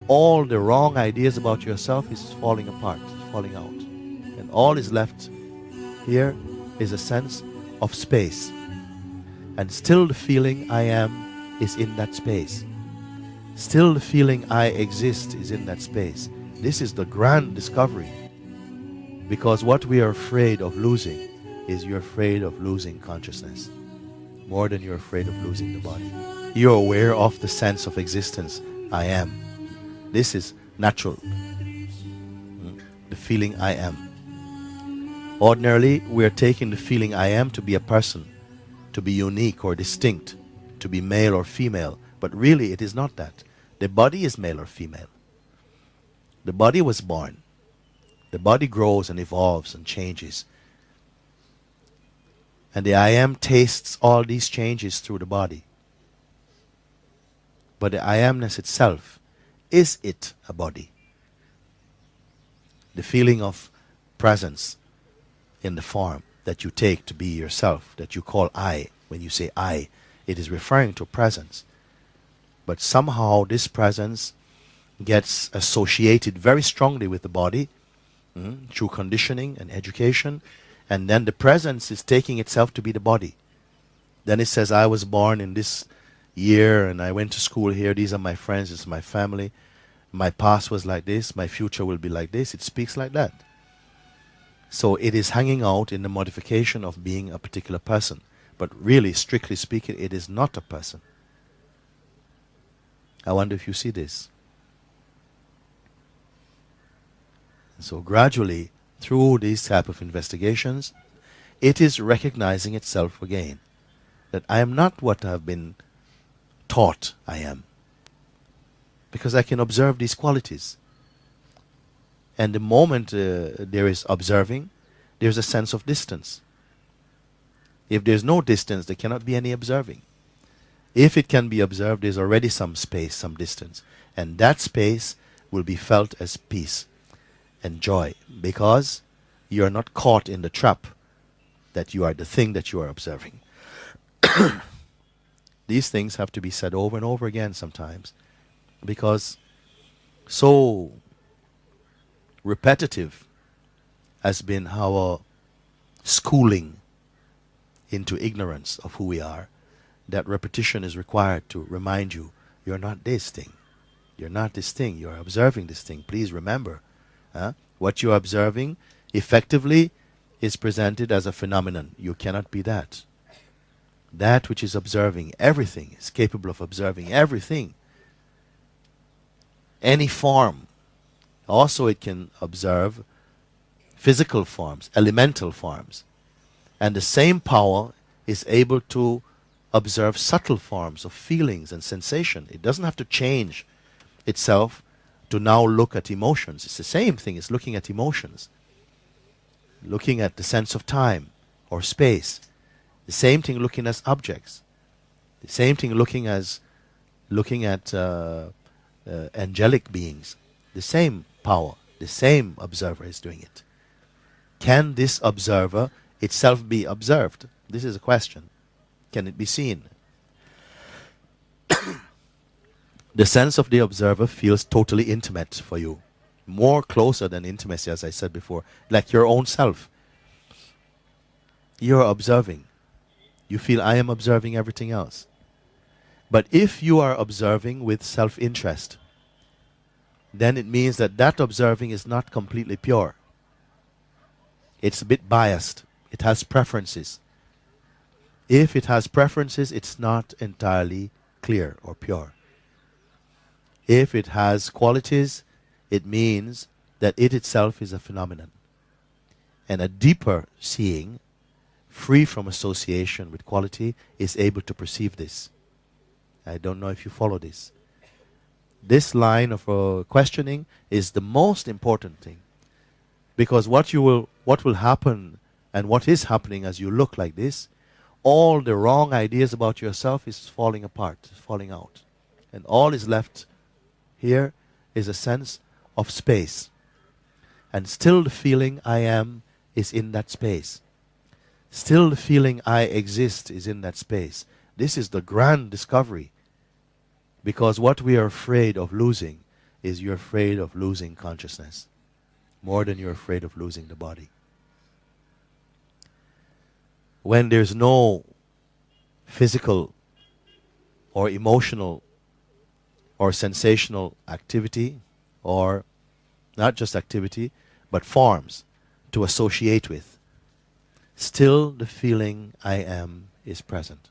all the wrong ideas about yourself is falling apart, falling out. And all is left here is a sense of space. And still the feeling I am is in that space. Still the feeling I exist is in that space. This is the grand discovery. Because what we are afraid of losing is you're afraid of losing consciousness. More than you're afraid of losing the body. You're aware of the sense of existence, I am. This is natural. The feeling I am. Ordinarily, we're taking the feeling I am to be a person, to be unique or distinct, to be male or female. But really it is not that. The body is male or female. The body was born. The body grows and evolves and changes. And the I am tastes all these changes through the body. But the I amness itself, is it a body? The feeling of presence in the form that you take to be yourself, that you call I. When you say I, it is referring to presence. But somehow this presence gets associated very strongly with the body through conditioning and education, and then the presence is taking itself to be the body. Then it says, I was born in this year and I went to school here, these are my friends, this is my family, my past was like this, my future will be like this. It speaks like that. So it is hanging out in the modification of being a particular person. But really, strictly speaking, it is not a person. I wonder if you see this. So gradually, through these type of investigations, it is recognizing itself again. That I am not what I have been taught I am. Because I can observe these qualities. And the moment there is observing, there's a sense of distance. If there's no distance, there cannot be any observing. If it can be observed, there's already some space, some distance. And that space will be felt as peace and joy. Because you are not caught in the trap that you are the thing that you are observing. These things have to be said over and over again sometimes. Because so repetitive has been our schooling into ignorance of who we are, that repetition is required to remind you, you're not this thing. You're not this thing. You're observing this thing. Please remember. What you're observing effectively is presented as a phenomenon. You cannot be that. That which is observing everything is capable of observing everything. Any form. Also it can observe physical forms, elemental forms. And the same power is able to observe subtle forms of feelings and sensation. It doesn't have to change itself to now look at emotions. It's the same thing as looking at emotions. Looking at the sense of time or space. The same thing looking at objects. The same thing looking at angelic beings. The same power, the same observer is doing it. Can this observer itself be observed? This is a question. Can it be seen? The sense of the observer feels totally intimate for you. More closer than intimacy, as I said before. Like your own self. You're observing. You feel I am observing everything else. But if you are observing with self-interest, then it means that that observing is not completely pure. It's a bit biased. It has preferences. If it has preferences, it's not entirely clear or pure. If it has qualities, it means that it itself is a phenomenon. And a deeper seeing, free from association with quality, is able to perceive this. I don't know if you follow this. This line of questioning is the most important thing. Because what will happen and what is happening as you look like this, all the wrong ideas about yourself is falling apart, falling out. And all is left here is a sense of space. And still the feeling I am is in that space. Still the feeling I exist is in that space. This is the grand discovery. Because what we are afraid of losing is you're afraid of losing consciousness more than you're afraid of losing the body. When there's no physical or emotional or sensational activity, or not just activity, but forms to associate with, still the feeling I am is present.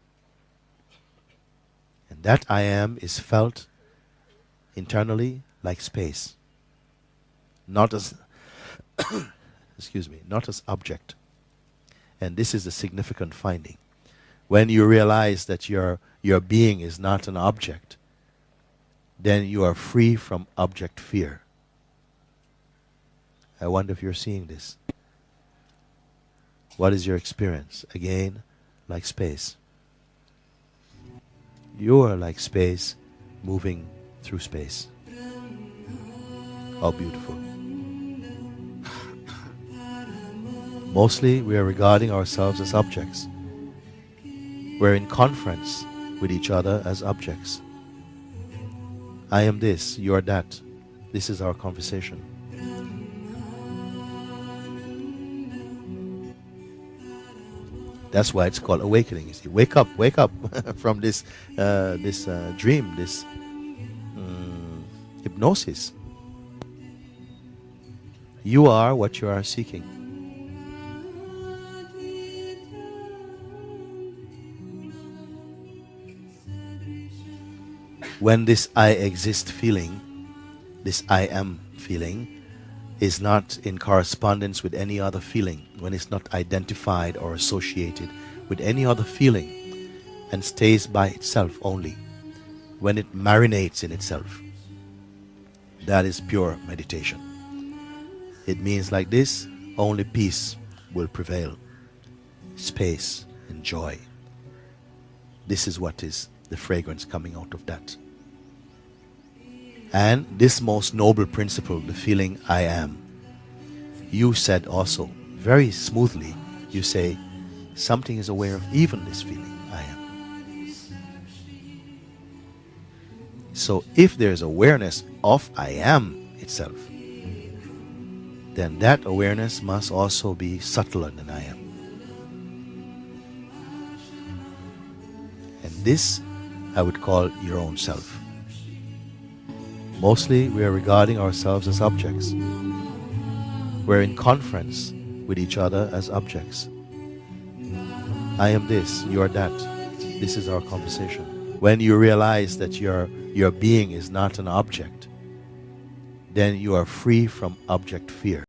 And that I am is felt internally like space, not as excuse me, not as object. And this is a significant finding. When you realize that your being is not an object, then you are free from object fear. I wonder if you're seeing this. What is your experience? Again, like space. You are like space moving through space. How beautiful. Mostly we are regarding ourselves as objects. We're in conference with each other as objects. I am this, you are that. This is our conversation. That's why it's called awakening. You see, wake up from this dream, this hypnosis. You are what you are seeking. When this I exist feeling, this I am feeling, is not in correspondence with any other feeling, when it's not identified or associated with any other feeling, and stays by itself only, when it marinates in itself, that is pure meditation. It means like this, only peace will prevail, space and joy. This is what is the fragrance coming out of that. And this most noble principle, the feeling I am, you said also, very smoothly, you say, something is aware of even this feeling, I am. So if there is awareness of I am itself, then that awareness must also be subtler than I am. And this I would call your own self. Mostly we are regarding ourselves as objects. We're in conference with each other as objects. I am this, you are that. This is our conversation. When you realize that your being is not an object, then you are free from object fear.